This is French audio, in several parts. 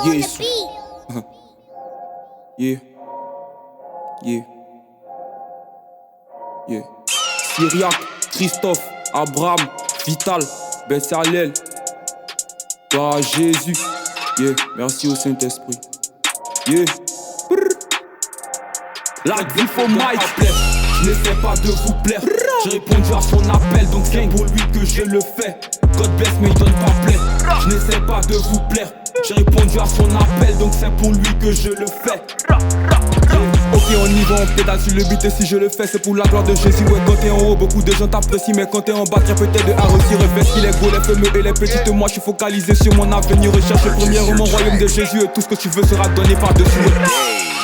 Yes. Yeah. Yeah. Yeah. Syriac, Christophe, Abraham, Vital, Bessaliel. Toi Jésus. Yeah. Merci au Saint-Esprit. Yeah. La griffe au mic. Je n'essaie pas de vous plaire. J'ai répondu à son appel, donc c'est pour lui que je le fais. God bless mais il donne pas plaire. Je n'essaie pas de vous plaire. J'ai répondu à son appel, donc c'est pour lui que je le fais. Ok, on y va, on pédale sur le beat et si je le fais, c'est pour la gloire de Jésus. Ouais, quand t'es en haut, beaucoup de gens t'apprécient, mais quand t'es en bas, tiens peut-être de arrosir. Revêt qu'il est gros, les feux et les petites. Moi, je suis focalisé sur mon avenir. Recherche le premier roman, royaume de Jésus. Et tout ce que tu veux sera donné par-dessus.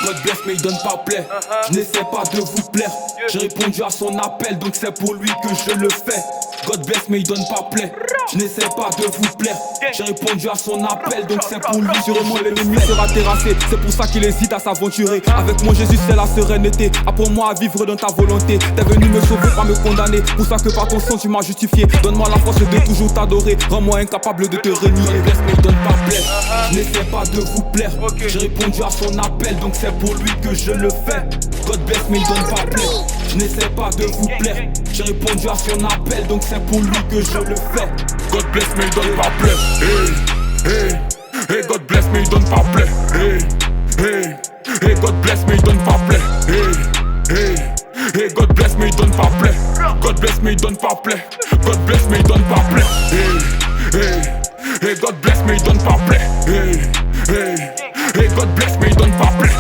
God bless, mais il donne pas plaire. Je n'essaie pas de vous plaire. J'ai répondu à son appel, donc c'est pour lui que je le fais. God bless, mais il donne pas plaire. Je n'essaie pas de vous plaire. J'ai répondu à son appel, donc c'est pour lui. Sûrement l'ennemi sera terrassé. C'est pour ça qu'il hésite à s'aventurer. Avec mon Jésus, c'est la sérénité. Apprends-moi à vivre dans ta volonté. T'es venu me sauver, pas me condamner. Pour ça que par ton sang, tu m'as justifié. Donne-moi la force de toujours t'adorer. Rends-moi incapable de te renier. God bless, mais il donne pas plaire. Je n'essaie pas de vous plaire. J'ai répondu à son appel, donc c'est pour lui que je le fais. God bless, mais il donne pas plaire. Je n'essaie pas de vous plaire. J'ai répondu à son appel, donc c'est pour lui que je le fais. God bless, mais il donne pas plaire. Hey, hey, God bless, mais il donne pas plaire. Hey, God bless, mais il donne pas plaire. Hey, God bless, mais il donne pas plaire. God bless, mais il donne pas plaire. God bless, mais il donne pas plaire. Hey, God bless, mais il donne pas plaire. Hey, God bless, mais il donne pas plaire.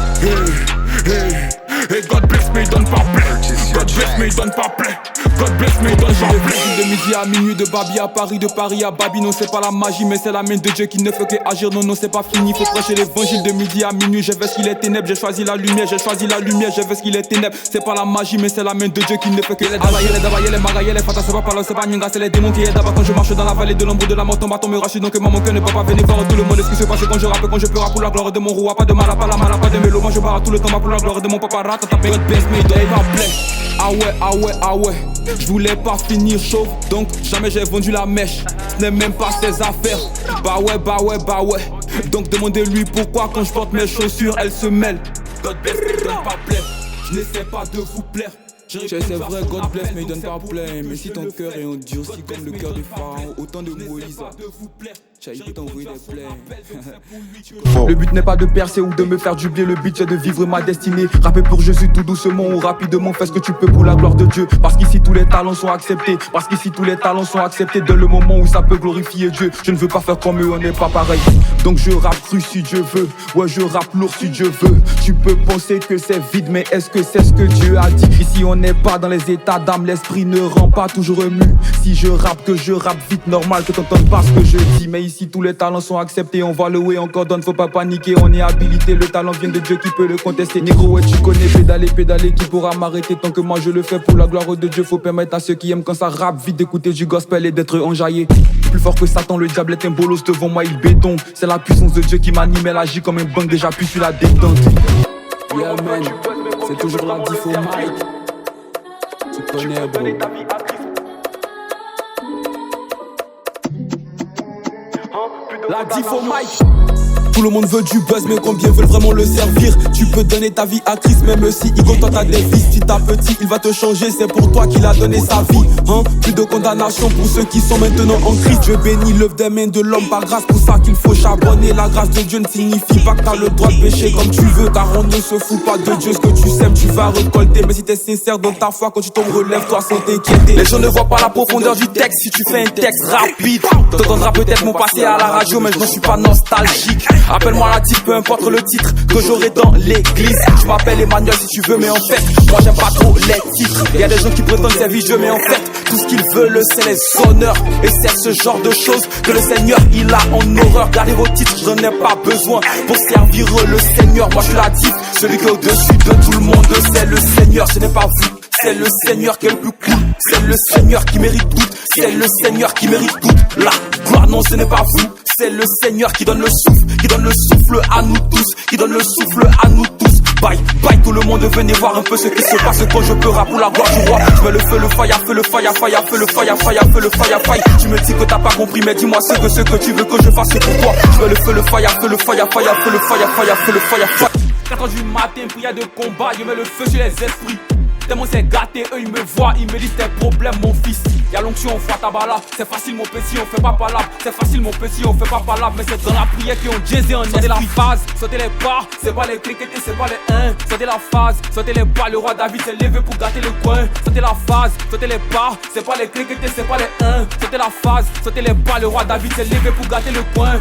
Hey, God bless, mais il donne pas plaire. God bless, mais il donne pas plaire. God bless, mais il donne pas plaire. De midi à minuit, de Babi à Paris, de Paris à Babi. Non, c'est pas la magie, mais c'est la main de Dieu qui ne fait que agir. Non, non, c'est pas fini. Faut prêcher l'évangile de midi à minuit. Je vais ce qu'il est ténèbres. J'ai choisi la lumière, j'ai choisi la lumière. Je vais ce qu'il est ténèbres. C'est pas la magie, mais c'est la main de Dieu qui ne fait que les Dabaye, les Dabaye, les Magaye, les Fata. C'est pas parler, c'est pas Nyanga, c'est les démons qui aident d'abord. Quand je marche dans la vallée de l'ombre de la mort, ton bâton me rachète. Donc, mon cœur ne peut pas venir voir tout le monde. Ce qui se passe quand je rappe, quand je pleure pour la gloire de mon roi. Pas de mal, pas la mal, pas de mélo. Moi, je barre tout le temps pour la gloire de mon papa. Rata, ta période blesse, mais il donne pas plaire. Ah ouais, ah ouais, ah ouais. Je voulais pas finir chauve, donc jamais j'ai vendu la mèche. Ce n'est même pas ses affaires. Bah ouais, bah ouais, bah ouais. Donc demandez-lui pourquoi quand je porte mes chaussures, elles se mêlent. God bless, mais il donne pas plaire. Je n'essaie pas de vous plaire. C'est vrai, God bless, mais il donne pas plaire. Mais si ton cœur est endurci comme le cœur du pharaon, autant de Moïse, j'ai pu t'envoyer des plaires. Le but n'est pas de percer ou de me faire jubler. Le but c'est de vivre ma destinée. Rapper pour Jésus tout doucement ou rapidement. Fais ce que tu peux pour la gloire de Dieu. Parce qu'ici tous les talents sont acceptés. Parce qu'ici tous les talents sont acceptés. Dès le moment où ça peut glorifier Dieu. Je ne veux pas faire comme eux, on n'est pas pareil. Donc je rappe cru si Dieu veut. Ouais, je rappe lourd si Dieu veut. Tu peux penser que c'est vide, mais est-ce que c'est ce que Dieu a dit? Ici on n'est pas dans les états d'âme. L'esprit ne rend pas toujours ému. Si je rappe, que je rappe vite, normal que t'entendes pas ce que je dis. Mais ici tous les talents sont acceptés. On va louer, encore donne, faut pas paniquer. On est habilité, le talent vient de Dieu, qui peut le contester. Négro, ouais, tu connais, pédaler, qui pourra m'arrêter? Tant que moi je le fais pour la gloire de Dieu. Faut permettre à ceux qui aiment quand ça rappe vite d'écouter du gospel et d'être enjaillé. Plus fort que Satan, le diable est un bolos. Devant moi il béton. C'est la puissance de Dieu qui m'anime. Elle agit comme un bang, déjà puis sur la détente. Yeah man, c'est toujours la diff au mic. Tu connais bro. La diff au mic. Tout le monde veut du buzz, mais combien veulent vraiment le servir? Tu peux donner ta vie à Christ, même si Igo toi t'as des fils. Si t'as petit, il va te changer, c'est pour toi qu'il a donné sa vie. Plus de condamnation pour ceux qui sont maintenant en Christ. Dieu bénit l'œuvre des mains de l'homme par grâce, pour ça qu'il faut charbonner. La grâce de Dieu ne signifie pas que t'as le droit de pécher comme tu veux, car on ne se fout pas de Dieu. Ce que tu sèmes, tu vas récolter. Mais si t'es sincère dans ta foi, quand tu tombes, relève-toi sans t'inquiéter. Les gens ne voient pas la profondeur du texte. Si tu fais un texte rapide, t'entendras peut-être mon passé à la radio, mais je n'en suis pas nostalgique. Appelle-moi la diff, peu importe le titre que j'aurai dans l'église. Je m'appelle Emmanuel si tu veux, mais en fait, moi j'aime pas trop les titres. Y'a des gens qui prétendent servir Dieu, mais en fait, tout ce qu'ils veulent c'est les honneurs. Et c'est ce genre de choses que le Seigneur il a en horreur. Gardez vos titres, j'en ai pas besoin pour servir le Seigneur. Moi je suis la diff, celui qui est au-dessus de tout le monde, c'est le Seigneur. Ce n'est pas vous, C'est le Seigneur qui est le plus cool. C'est le Seigneur qui mérite tout. C'est le Seigneur qui mérite tout. La gloire, non, ce n'est pas vous. C'est le Seigneur qui donne le souffle. Qui donne le souffle à nous tous. Qui donne le souffle à nous tous. Bye, bye, tout le monde, venez voir un peu ce qui se passe quand je peux rap pour la gloire du roi. Je mets le feu, le fire, feu, le fire, fire, feu, le fire, fire, feu, le fire, fire. Tu me dis que t'as pas compris, mais dis-moi ce que tu veux que je fasse pour toi. Je mets le feu, le fire, feu, le fire, fire, feu, le fire, fire, feu, le fire, fire. 4 heures du matin, prière de combat, je mets le feu sur les esprits. Tellement c'est gâté, eux ils me voient, ils me disent tes problèmes mon fils. Y'a l'onction, on fait tabala, c'est facile mon petit, on fait pas palabre. C'est facile mon petit, on fait pas palabre. Mais c'est dans la prière qu'ils ont jazzé en esprit. La phase, sautez les pas, c'est pas les cliquetés, c'est pas les 1. Sautez la phase, sautez les pas, le roi David s'est levé pour gâter le coin. Sautez la phase, sautez les pas, c'est pas les cliquetés, c'est pas les 1. Sautez la phase, sautez les pas, le roi David s'est levé pour gâter le coin.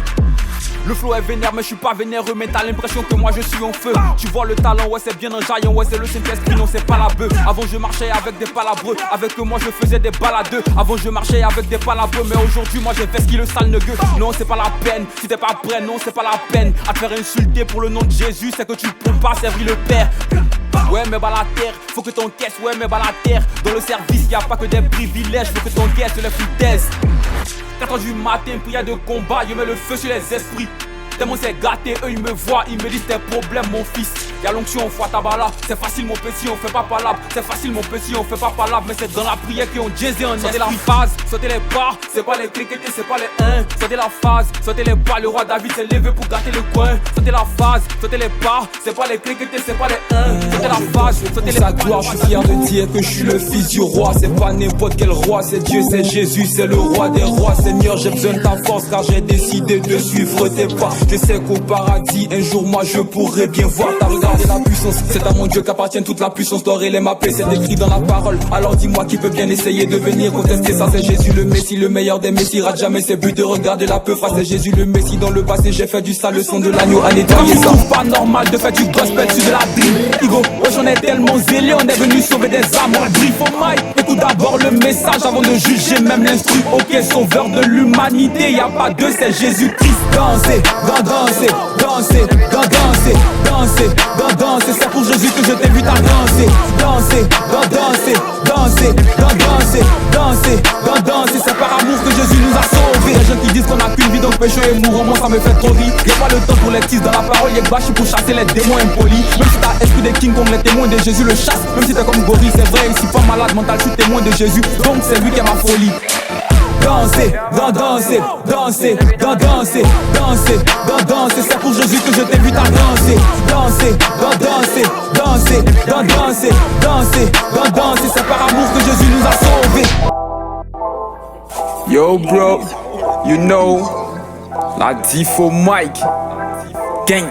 Le flow est vénère mais je suis pas vénéreux. Mais t'as l'impression que moi je suis en feu. Tu vois le talent, ouais c'est bien un giant. Ouais c'est le Saint-Esprit, non c'est pas la bœuf. Avant je marchais avec des palabreux. Avec moi je faisais des baladeux. Avant je marchais avec des palabreux. Mais aujourd'hui moi j'ai fait ce qui le sale negueux. Non c'est pas la peine, si t'es pas prêt, non c'est pas la peine. À te faire insulter pour le nom de Jésus, c'est que tu peux pas servir le Père. Ouais mais bah la terre, faut que t'encaisses, ouais mais bah la terre. Dans le service y a pas que des privilèges, faut que t'encaisses les foutaises. 4 heures du matin, prière de combat, je mets le feu sur les esprits. Tellement c'est gâté, eux ils me voient, ils me disent tes problèmes mon fils. Y'a l'onction, on fait tabala, c'est facile mon petit, on fait pas palabre. C'est facile mon petit, on fait pas palabre. Mais c'est dans la prière qu'ils ont jazzé en esprit. Sautez la phase, sautez les pas, c'est pas les cliquetés, c'est pas les 1. Sautez la phase, sautez les pas, le roi David s'est levé pour gâter le coin. Sautez la phase, sautez les pas, c'est pas les cliquetés, c'est pas les 1. Sautez la phase, sautez les pas. Sa gloire, je suis fier de dire que je suis le fils du roi. C'est pas n'importe quel roi, c'est Dieu, c'est Jésus, c'est le roi des rois. Seigneur, j'ai besoin de ta force car j'ai décidé de suivre tes pas. Je sais qu'au paradis, un jour moi je pourrai bien voir. T'as regardé la puissance, c'est à mon Dieu qu'appartient toute la puissance. D'or et les m'appeler, c'est écrit dans la parole. Alors dis-moi qui peut bien essayer de venir contester ça. C'est Jésus le Messie, le meilleur des Messies. Rate jamais ses buts de regarder la peu face. C'est Jésus le Messie, dans le passé j'ai fait du sale, le son de l'agneau à nettoyer ça. C'est pas normal de faire du gospel sur de la dream. Igo, ouais j'en ai tellement zélé, on est venu sauver des âmes. On brief au mic, écoute d'abord le message avant de juger même l'instru. Ok, sauveur de l'humanité, y a pas deux, c'est Jésus-Christ. Dansez, danser, danser, danser, danser, danser. C'est pour Jésus que je t'invite à danser. Danser, danser, danser, danser, danser, danser. C'est par amour que Jésus nous a sauvés. Les gens qui disent qu'on a qu'une vie donc péché et mourant, moi ça me fait trop rire. Y'a pas le temps pour les teas dans la parole, y'a que bâchi pour chasser les démons impolis. Même si t'as esprit des kings comme les témoins de Jésus le chasse. Même si t'es comme gorille, c'est vrai, ici pas malade mental, je suis témoin de Jésus. Donc c'est lui qui est ma folie. Danser, danser, danser, danser, danser, danser. C'est pour Jésus que je t'invite à danser. Danser, danser, danser, danser, danser, danser. C'est par amour que Jésus nous a sauvés. Yo bro, you know, la Difo Mike, gang,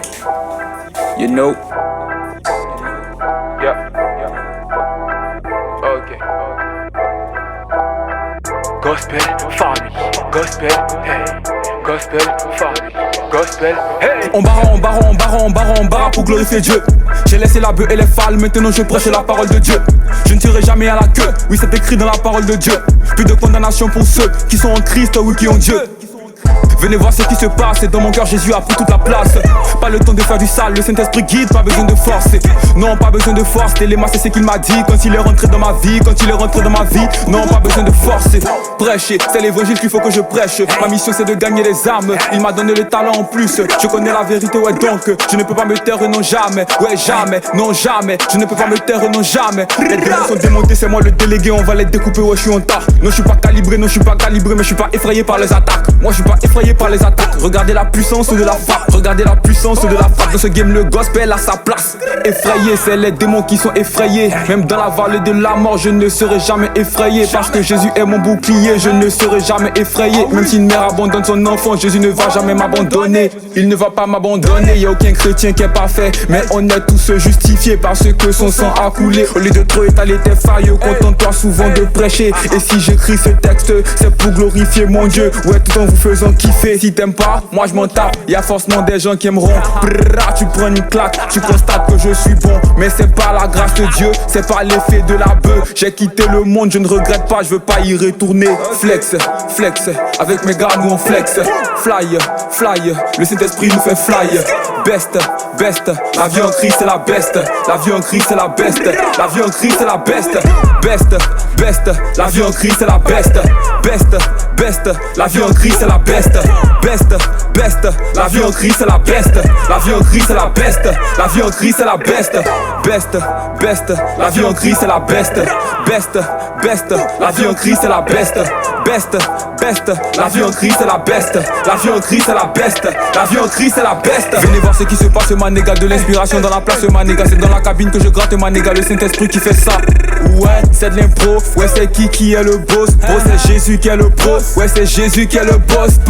you know. Yeah. Okay. Gospel family, gospel, hey, gospel family, gospel, hey. On barre pour glorifier Dieu. J'ai laissé la bœuf et les phalles, maintenant je prêche la parole de Dieu. Je ne tirerai jamais à la queue, oui c'est écrit dans la parole de Dieu. Plus de condamnation pour ceux qui sont en Christ, oui qui ont Dieu. Venez voir ce qui se passe, et dans mon cœur Jésus a pris toute la place. Pas le temps de faire du sale, le Saint-Esprit guide, pas besoin de force. Non, pas besoin de force, Téléma c'est ce qu'il m'a dit quand il est rentré dans ma vie, quand il est rentré dans ma vie. Non, pas besoin de force, prêcher, c'est l'évangile qu'il faut que je prêche. Ma mission c'est de gagner les âmes, il m'a donné le talent en plus. Je connais la vérité, ouais donc, je ne peux pas me taire, non jamais. Ouais jamais, non jamais, je ne peux pas me taire, non jamais. Les démons sont démontés, c'est moi le délégué, on va les découper, ouais je suis en tas. Non, je suis pas calibré, non je suis pas calibré, mais je suis pas effrayé par les attaques. Moi je suis pas effrayé par les attaques. Regardez la puissance de la frappe. Regardez la puissance de la frappe. Dans ce game le gospel a sa place. Effrayé, c'est les démons qui sont effrayés. Même dans la vallée de la mort je ne serai jamais effrayé. Parce que Jésus est mon bouclier, je ne serai jamais effrayé. Même si une mère abandonne son enfant, Jésus ne va jamais m'abandonner. Il ne va pas m'abandonner. Y'a aucun chrétien qui est parfait, mais on est tous justifiés parce que son sang a coulé. Au lieu de trop étaler tes failles, contente-toi souvent de prêcher. Et si j'écris ce texte, c'est pour glorifier mon Dieu. Ouais, tout en vous faisant kiffer. Si t'aimes pas, moi je m'en tape. Y'a forcément des gens qui aimeront. Brrra, tu prends une claque, tu constates que je suis bon. Mais c'est pas la grâce de Dieu, c'est pas l'effet de la bœuf. J'ai quitté le monde, je ne regrette pas, je veux pas y retourner. Flex, flex, avec mes gars nous on flex. Fly, fly, le Saint-Esprit nous fait fly. Best, best. La vie en crise c'est la best. La vie en crise c'est la best. La vie en crise c'est la best. Best, best. La vie en crise c'est la best. Best, best. La vie en crise c'est la best. Best, best. La vie en crise c'est la best. La vie en crise c'est la best. La vie en crise c'est la best. Best, best. La vie en crise c'est la best. Best, best. La vie en crise c'est la best. Best, best. La vie en crise c'est la best. La vie en crise c'est la best. La vie en crise c'est la best. Venez voir ce qui se passe, ma nigga. De l'inspiration dans la place, ma nigga. C'est dans la cabine que je gratte, ma nigga. Le Saint-Esprit qui fait ça. Ouais, c'est de l'impro. Ouais, c'est qui est le boss? Oh, c'est Jésus qui est le boss. Ouais, c'est Jésus qui est le boss.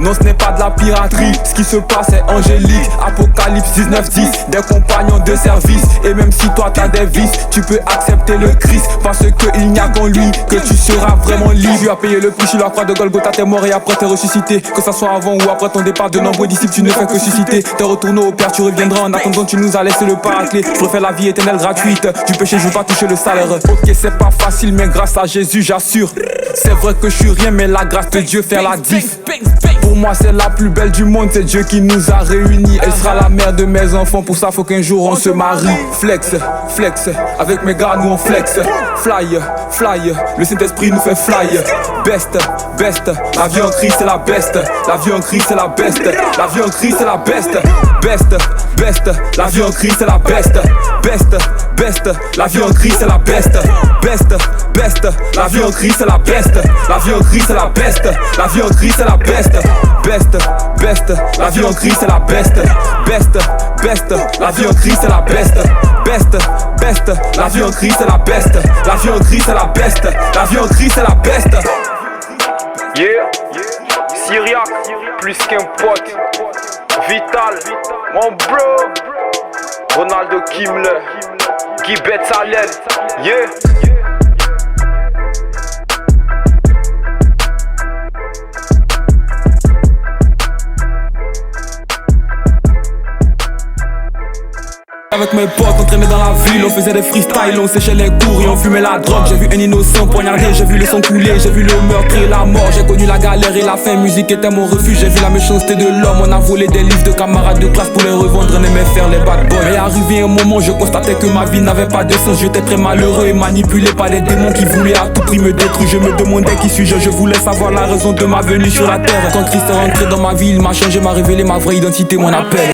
Non, ce n'est pas de la piraterie. Ce qui se passe est angélique. Apocalypse 19:10. Des compagnons de service. Et même si toi t'as des vices, tu peux accepter le Christ. Parce qu'il n'y a qu'en lui que tu seras vraiment libre. Tu as payé le prix sur la croix de Golgotha. T'es mort et après t'es ressuscité. Que ça soit avant ou après ton départ, de nombreux disciples tu ne fais que susciter. T'es retourné au Père, tu reviendras. En attendant tu nous as laissé le paraclet. Je refais la vie éternelle gratuite. Du péché je veux pas toucher le salaire. Ok, c'est pas facile mais grâce à Jésus j'assure. C'est vrai que je suis rien mais la grâce de Dieu fait la diff. Pour moi c'est la plus belle du monde. C'est Dieu qui nous a réunis. Elle sera la mère de mes enfants. Pour ça faut qu'un jour on se marie. Flex, flex. Avec mes gars nous on flex. Fly, fly. Le Saint-Esprit nous fait fly. Best, best. La vie en crise c'est la best. La vie en crise c'est la best. La vie en crise c'est la best. Best, best. La vie en crise c'est la best. Best, best. La vie en crise c'est la best. Best, best. La vie en crise c'est la best. La vie en crise c'est la best. La vie en crise c'est la best. Best, best. La vie en crise c'est la best. Best, best. La vie en crise c'est la best. Best, best. La vie en crise c'est la best. La vie en crise c'est la best. La vie en crise c'est la best. Yeah, Syriac, plus qu'un pote. Vital, mon bro. Ronaldo Kimler, Guy Betzalel, yeah. Avec mes potes, on traînait dans la ville, on faisait des freestyles, on séchait les cours et on fumait la drogue. J'ai vu un innocent poignardé, j'ai vu le sang couler, j'ai vu le meurtre et la mort. J'ai connu la galère et la faim, musique était mon refuge. J'ai vu la méchanceté de l'homme, on a volé des livres de camarades de classe pour les revendre, on aimait faire les bad boys. Mais arrivé un moment, je constatais que ma vie n'avait pas de sens. J'étais très malheureux et manipulé par des démons qui voulaient à tout prix me détruire. Je me demandais qui suis-je, je voulais savoir la raison de ma venue sur la terre. Quand Christ est rentré dans ma vie, il m'a changé, m'a révélé ma vraie identité, mon appel.